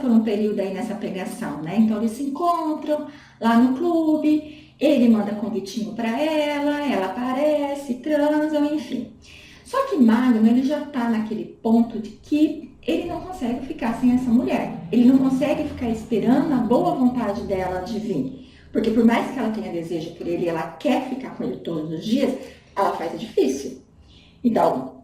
por um período aí nessa pegação, né? Então eles se encontram lá no clube, ele manda convitinho para ela aparece, transam, enfim. Só que Magno, ele já tá naquele ponto de que ele não consegue ficar sem essa mulher. Ele não consegue ficar esperando a boa vontade dela de vir. Porque por mais que ela tenha desejo por ele e ela quer ficar com ele todos os dias, ela faz difícil. Então,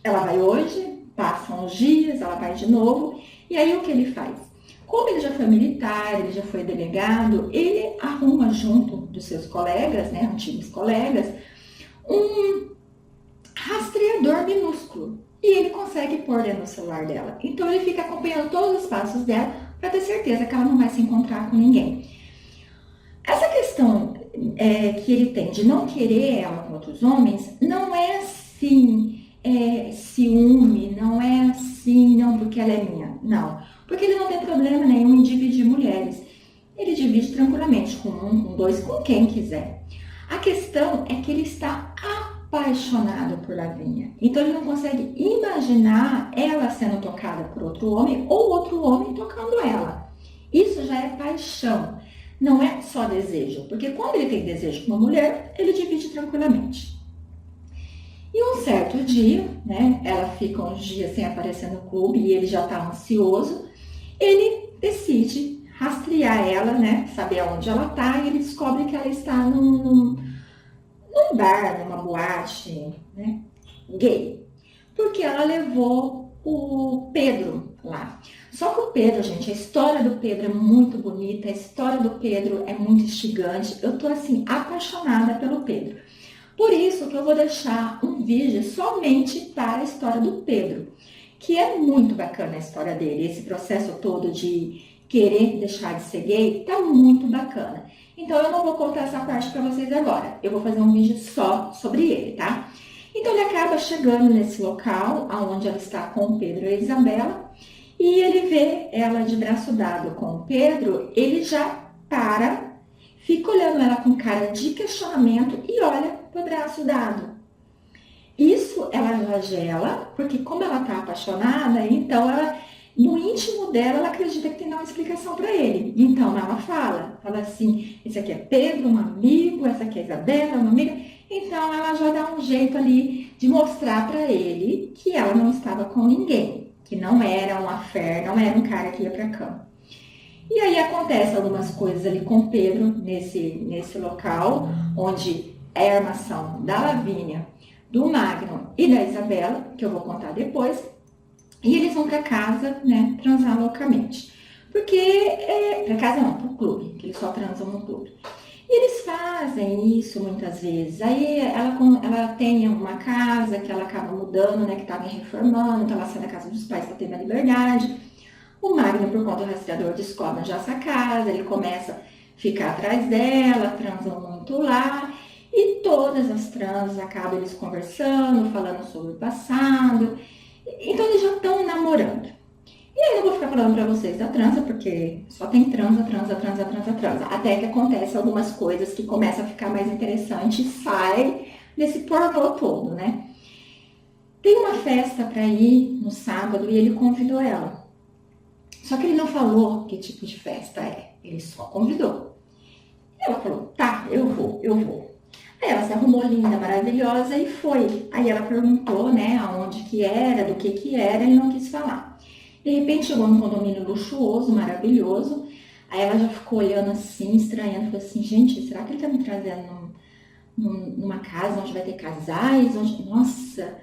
ela vai hoje, passam uns dias, ela vai de novo, e aí o que ele faz? Como ele já foi militar, ele já foi delegado, ele arruma junto dos seus colegas, né, antigos colegas, um rastreador minúsculo. E ele consegue pôr dentro do celular dela. Então ele fica acompanhando todos os passos dela para ter certeza que ela não vai se encontrar com ninguém. Essa questão que ele tem de não querer ela com outros homens, não é assim ciúme, não é assim, não porque ela é minha, não. Porque ele não tem problema nenhum em dividir mulheres. Ele divide tranquilamente com um, com dois, com quem quiser. A questão é que ele está apaixonado por Lavínia. Então ele não consegue imaginar ela sendo tocada por outro homem ou outro homem tocando ela. Isso já é paixão. Não é só desejo, porque quando ele tem desejo com uma mulher, ele divide tranquilamente. E um certo dia, né, ela fica uns dias sem aparecer no clube e ele já está ansioso, ele decide rastrear ela, né, saber aonde ela está, e ele descobre que ela está num bar, numa boate, né, gay, porque ela levou o Pedro lá. Só que o Pedro, gente, a história do Pedro é muito bonita, a história do Pedro é muito instigante. Eu tô assim apaixonada pelo Pedro. Por isso que eu vou deixar um vídeo somente para a história do Pedro, que é muito bacana a história dele. Esse processo todo de querer deixar de ser gay tá muito bacana. Então eu não vou contar essa parte para vocês agora. Eu vou fazer um vídeo só sobre ele, tá? Então ele acaba chegando nesse local, onde ela está com o Pedro e a Isabela, e ele vê ela de braço dado com o Pedro, ele já para, fica olhando ela com cara de questionamento e olha pro braço dado. Isso ela já gela, porque como ela tá apaixonada, então ela, no íntimo dela, ela acredita que tem que dar uma explicação para ele. Então ela fala assim, esse aqui é Pedro, um amigo, essa aqui é Isabela, uma amiga. Então ela já dá um jeito ali de mostrar para ele que ela não estava com ninguém, que não era um affair, não era um cara que ia pra cama. E aí acontece algumas coisas ali com o Pedro, nesse local, onde é a armação da Lavínia, do Magno e da Isabela, que eu vou contar depois, e eles vão pra casa, né, transar loucamente. Porque, pra casa não, pro clube, que eles só transam no clube. E eles fazem isso muitas vezes. Aí ela tem uma casa que ela acaba mudando, né, que estava reformando, então ela sai da casa dos pais para ter mais liberdade. O Magno, por conta do rastreador, descobre já essa casa, ele começa a ficar atrás dela, transam muito lá, e todas as transas acabam eles conversando, falando sobre o passado. Então eles já estão namorando. E aí eu vou ficar falando pra vocês da transa, porque só tem transa. Até que acontece algumas coisas que começam a ficar mais interessante e sai desse pornô todo, né? Tem uma festa pra ir no sábado e ele convidou ela. Só que ele não falou que tipo de festa é, ele só convidou. Ela falou, tá, eu vou. Aí ela se arrumou linda, maravilhosa e foi. Aí ela perguntou, né, aonde que era, do que era, ele não quis falar. De repente chegou num condomínio luxuoso, maravilhoso. Aí ela já ficou olhando assim, estranhando, falou assim, gente, será que ele tá me trazendo numa casa onde vai ter casais? Nossa,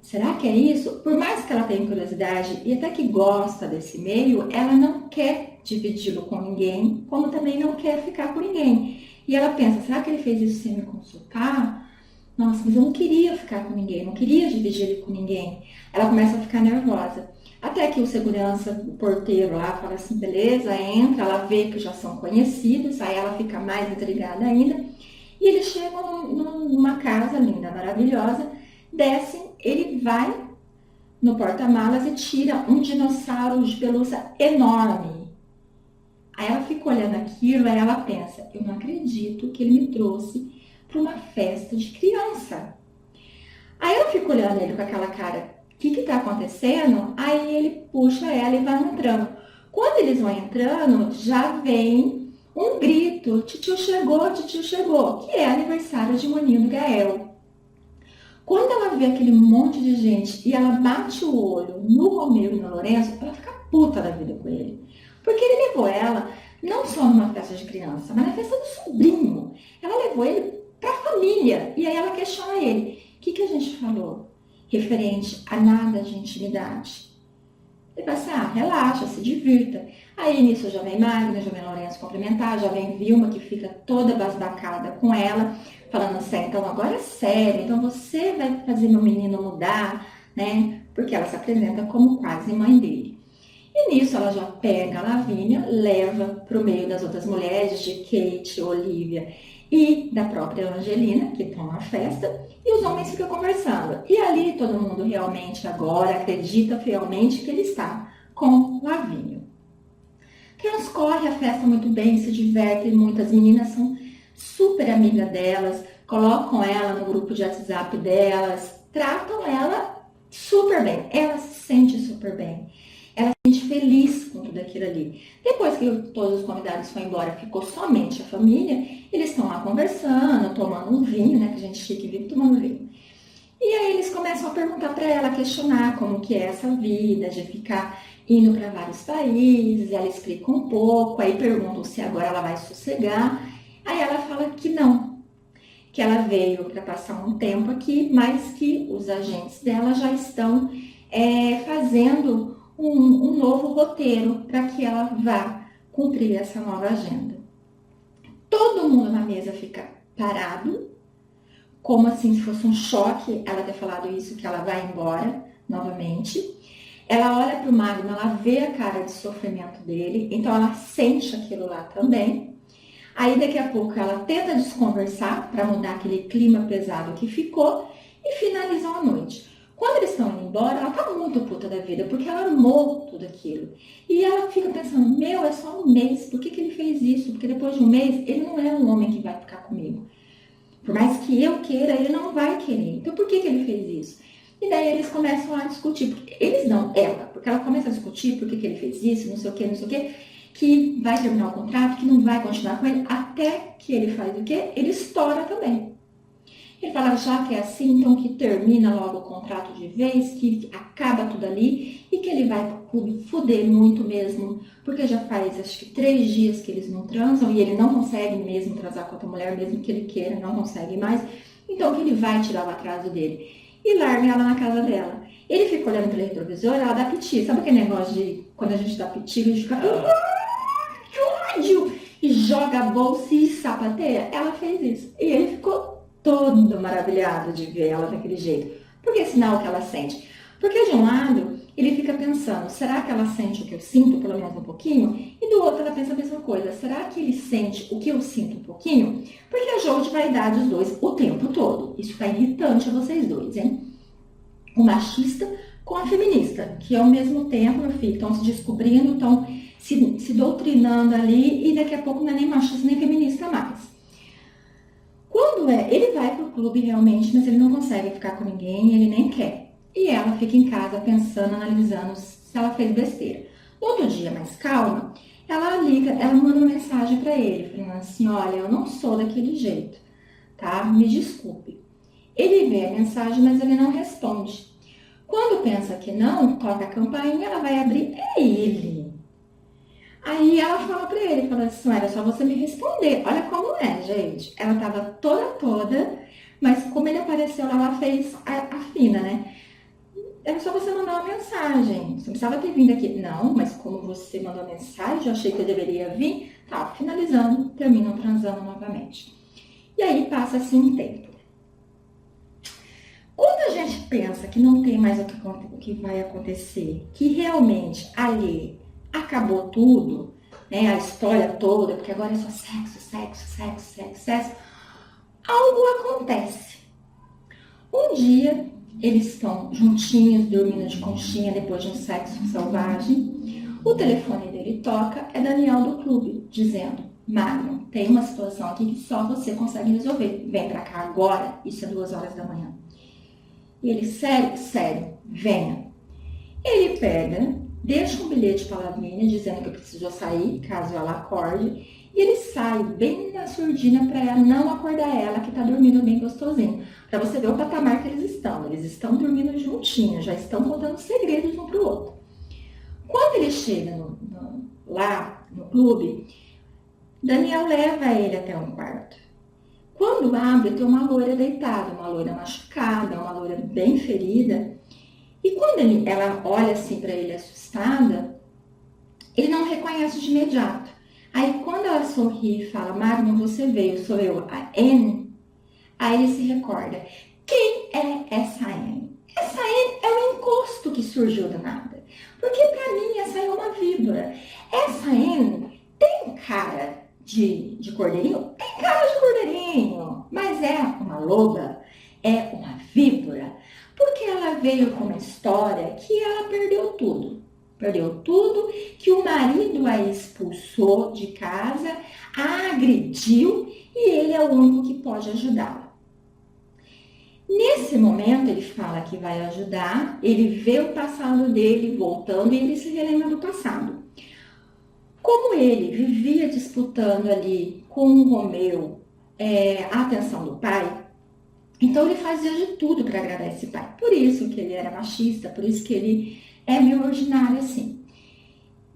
será que é isso? Por mais que ela tenha curiosidade e até que gosta desse meio, ela não quer dividi-lo com ninguém, como também não quer ficar com ninguém. E ela pensa, será que ele fez isso sem me consultar? Nossa, mas eu não queria ficar com ninguém, não queria dividir ele com ninguém. Ela começa a ficar nervosa. Até que o segurança, o porteiro lá, fala assim, beleza, entra, ela vê que já são conhecidos, aí ela fica mais intrigada ainda. E eles chegam numa casa linda, maravilhosa, descem, ele vai no porta-malas e tira um dinossauro de pelúcia enorme. Aí ela fica olhando aquilo, aí ela pensa, eu não acredito que ele me trouxe para uma festa de criança. Aí ela fica olhando ele com aquela cara, o que tá acontecendo? Aí ele puxa ela e vai entrando. Quando eles vão entrando, já vem um grito, titio chegou, que é aniversário de Maninho do Gael. Quando ela vê aquele monte de gente e ela bate o olho no Romeu e no Lourenço, ela fica puta da vida com ele. Porque ele levou ela não só numa festa de criança, mas na festa do sobrinho. Ela levou ele pra família. E aí ela questiona ele. O que a gente falou? Referente a nada de intimidade. Ele fala assim, relaxa, se divirta. Aí nisso já vem Magno, já vem Lourenço cumprimentar, já vem Vilma, que fica toda basbacada com ela, falando assim, então agora é sério, então você vai fazer meu menino mudar, né? Porque ela se apresenta como quase mãe dele. E nisso ela já pega a Lavínia, leva para o meio das outras mulheres, de Kate, Olivia e da própria Angelina, que estão na festa, e os homens ficam conversando. E ali todo mundo realmente agora acredita fielmente que ele está com Lavínia. Transcorre a festa muito bem, se divertem muito, as meninas são super amigas delas, colocam ela no grupo de WhatsApp delas, tratam ela super bem, ela se sente super bem. Ela se sente feliz com tudo aquilo ali. Depois que todos os convidados foram embora, ficou somente a família, eles estão lá conversando, tomando um vinho, né? Que a gente chique vive tomando vinho. E aí eles começam a perguntar para ela, questionar como que é essa vida, de ficar indo para vários países, ela explica um pouco, aí perguntam se agora ela vai sossegar. Aí ela fala que não, que ela veio para passar um tempo aqui, mas que os agentes dela já estão fazendo um novo roteiro para que ela vá cumprir essa nova agenda. Todo mundo na mesa fica parado, como assim se fosse um choque ela ter falado isso, que ela vai embora novamente. Ela olha para o Magno, ela vê a cara de sofrimento dele, então ela sente aquilo lá também. Aí daqui a pouco ela tenta desconversar para mudar aquele clima pesado que ficou e finalizam a noite. Quando eles estão indo embora, ela tá muito puta da vida, porque ela amou tudo aquilo. E ela fica pensando, meu, é só um mês, por que ele fez isso? Porque depois de um mês, ele não é um homem que vai ficar comigo. Por mais que eu queira, ele não vai querer. Então por que ele fez isso? E daí eles começam a discutir, porque eles não, ela, porque ela começa a discutir por que ele fez isso, não sei o que, que vai terminar o contrato, que não vai continuar com ele, até que ele faz o quê? Ele estoura também. Ele fala, já que é assim, então que termina logo o contrato de vez, que acaba tudo ali e que ele vai pro clube fuder muito mesmo, porque já faz acho que 3 dias que eles não transam e ele não consegue mesmo transar com outra mulher, mesmo que ele queira, não consegue mais. Então que ele vai tirar o atraso dele e larga ela na casa dela. Ele fica olhando pelo retrovisor, ela dá piti. Sabe aquele negócio de quando a gente dá piti, a gente fica que ódio! E joga a bolsa e sapateia? Ela fez isso. E ele ficou todo maravilhado de ver ela daquele jeito. Porque é sinal que ela sente. Porque de um lado, ele fica pensando, será que ela sente o que eu sinto, pelo menos um pouquinho? E do outro, ela pensa a mesma coisa, será que ele sente o que eu sinto um pouquinho? Porque é jogo de vaidade os dois o tempo todo. Isso tá irritante a vocês dois, hein? O machista com a feminista, que ao mesmo tempo, meu filho, estão se descobrindo, estão se doutrinando ali, e daqui a pouco não é nem machista nem feminista mais. Quando ele vai pro clube realmente, mas ele não consegue ficar com ninguém, ele nem quer. E ela fica em casa pensando, analisando se ela fez besteira. No outro dia, mais calma, ela liga, ela manda uma mensagem para ele, falando assim, olha, eu não sou daquele jeito, tá? Me desculpe. Ele vê a mensagem, mas ele não responde. Quando pensa que não, toca a campainha, ela vai abrir, é ele. Aí ela fala pra ele, fala assim, era só você me responder. Olha como é, gente. Ela tava toda, mas como ele apareceu lá, ela fez a fina, né? Era só você mandar uma mensagem. Você não precisava ter vindo aqui. Não, mas como você mandou a mensagem, eu achei que eu deveria vir. Tá, finalizando, terminam transando novamente. E aí passa-se um tempo. Quando a gente pensa que não tem mais o que vai acontecer, que realmente ali acabou tudo, né, a história toda, porque agora é só sexo, algo acontece. Um dia, eles estão juntinhos, dormindo de conchinha depois de um sexo selvagem. O telefone dele toca, é Daniel do clube, dizendo, Magno, tem uma situação aqui que só você consegue resolver. Vem pra cá agora, isso é 2 horas da manhã. E ele, sério, venha. Ele pega, deixa um bilhete para a Lavínia dizendo que precisou sair, caso ela acorde, e ele sai bem na surdina para ela não acordar ela, que está dormindo bem gostosinho. Para você ver o patamar que eles estão dormindo juntinhos, já estão contando segredos um para o outro. Quando ele chega lá no clube, Daniel leva ele até um quarto. Quando abre, tem uma loira deitada, uma loira machucada, uma loira bem ferida. E quando ela olha assim para ele assustada, ele não reconhece de imediato. Aí quando ela sorri e fala, Magno, você veio, sou eu, a Anne. Aí ele se recorda, quem é essa Anne? Essa Anne é um encosto que surgiu do nada. Porque para mim essa é uma víbora. Essa Anne tem cara de cordeirinho? Tem cara de cordeirinho, mas é uma loba, é uma víbora. Porque ela veio com uma história que ela perdeu tudo. Perdeu tudo, que o marido a expulsou de casa, a agrediu e ele é o único que pode ajudá-la. Nesse momento ele fala que vai ajudar, ele vê o passado dele voltando e ele se relembra do passado. Como ele vivia disputando ali com o Romeu a atenção do pai, então ele fazia de tudo para agradar esse pai. Por isso que ele era machista, por isso que ele é meio ordinário assim.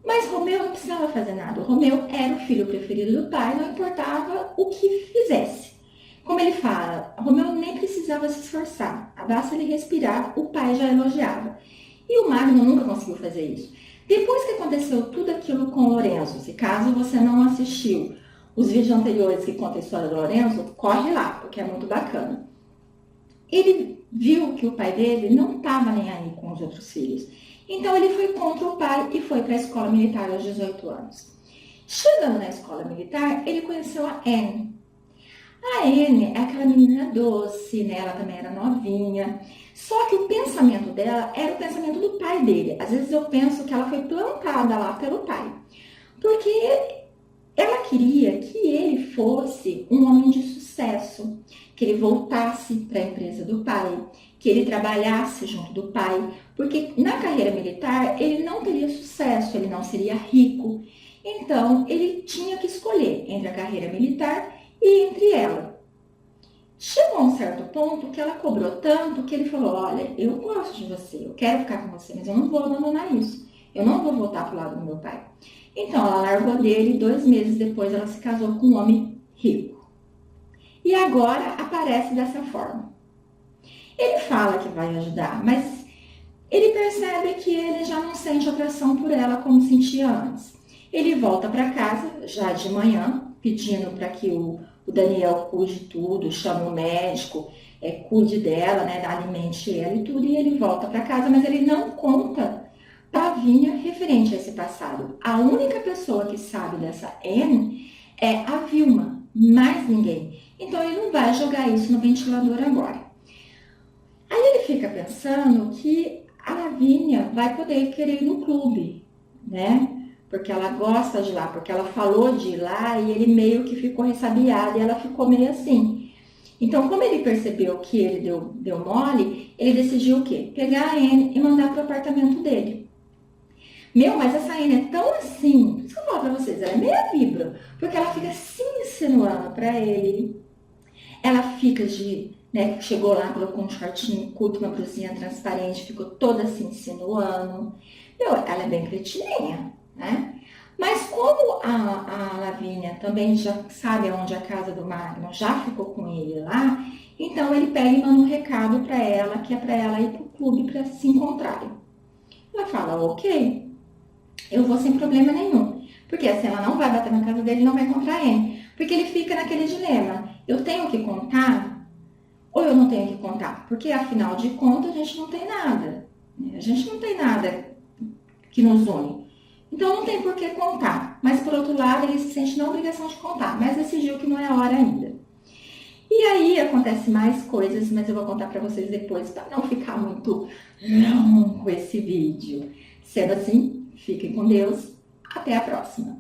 Mas Romeu não precisava fazer nada. O Romeu era o filho preferido do pai, não importava o que fizesse. Como ele fala, Romeu nem precisava se esforçar. Basta ele respirar, o pai já elogiava. E o Magno nunca conseguiu fazer isso. Depois que aconteceu tudo aquilo com Lorenzo, se caso você não assistiu os vídeos anteriores que contam a história do Lorenzo, corre lá, porque é muito bacana. Ele viu que o pai dele não estava nem aí com os outros filhos. Então ele foi contra o pai e foi para a escola militar aos 18 anos. Chegando na escola militar, ele conheceu a Anne. A Anne é aquela menina doce, né? Ela também era novinha. Só que o pensamento dela era o pensamento do pai dele. Às vezes eu penso que ela foi plantada lá pelo pai. Porque ela queria que ele fosse um homem de sucesso, que ele voltasse para a empresa do pai, que ele trabalhasse junto do pai, porque na carreira militar ele não teria sucesso, ele não seria rico. Então ele tinha que escolher entre a carreira militar e entre ela. Chegou a um certo ponto que ela cobrou tanto que ele falou, olha, eu gosto de você, eu quero ficar com você, mas eu não vou abandonar isso. Eu não vou voltar para o lado do meu pai. Então ela largou dele e 2 meses depois ela se casou com um homem rico. E agora aparece dessa forma. Ele fala que vai ajudar, mas ele percebe que ele já não sente atração por ela como sentia antes. Ele volta para casa, já de manhã, pedindo para que o Daniel cuide tudo, chame o médico, cuide dela, né, alimente ela e tudo, e ele volta para casa, mas ele não conta para a Lavínia referente a esse passado. A única pessoa que sabe dessa Anne é a Vilma, mais ninguém. Então ele não vai jogar isso no ventilador agora. Aí ele fica pensando que a Lavínia vai poder querer ir no clube, né? Porque ela gosta de lá, porque ela falou de ir lá e ele meio que ficou ressabiado e ela ficou meio assim. Então, como ele percebeu que ele deu mole, ele decidiu o quê? Pegar a Anne e mandar para o apartamento dele. Mas essa Anne é tão assim, por isso que eu falo para vocês, ela é meia vibra, porque ela fica se insinuando para ele. Ela fica chegou lá, colocou um shortinho curto, uma blusinha transparente, ficou toda assim insinuando. Ela é bem cretininha, né? Mas como a Lavínia também já sabe onde é a casa do Magno, já ficou com ele lá, então ele pega e manda um recado para ela, que é para ela ir pro clube para se encontrarem. Ela fala, ok, eu vou sem problema nenhum. Porque assim, ela não vai bater na casa dele e não vai encontrar ele. Porque ele fica naquele dilema, eu tenho que contar ou eu não tenho que contar? Porque afinal de contas a gente não tem nada. Né? A gente não tem nada que nos une. Então não tem por que contar. Mas por outro lado, ele se sente na obrigação de contar. Mas decidiu que não é a hora ainda. E aí acontece mais coisas, mas eu vou contar para vocês depois, para não ficar muito longo esse vídeo. Sendo assim, fiquem com Deus. Até a próxima.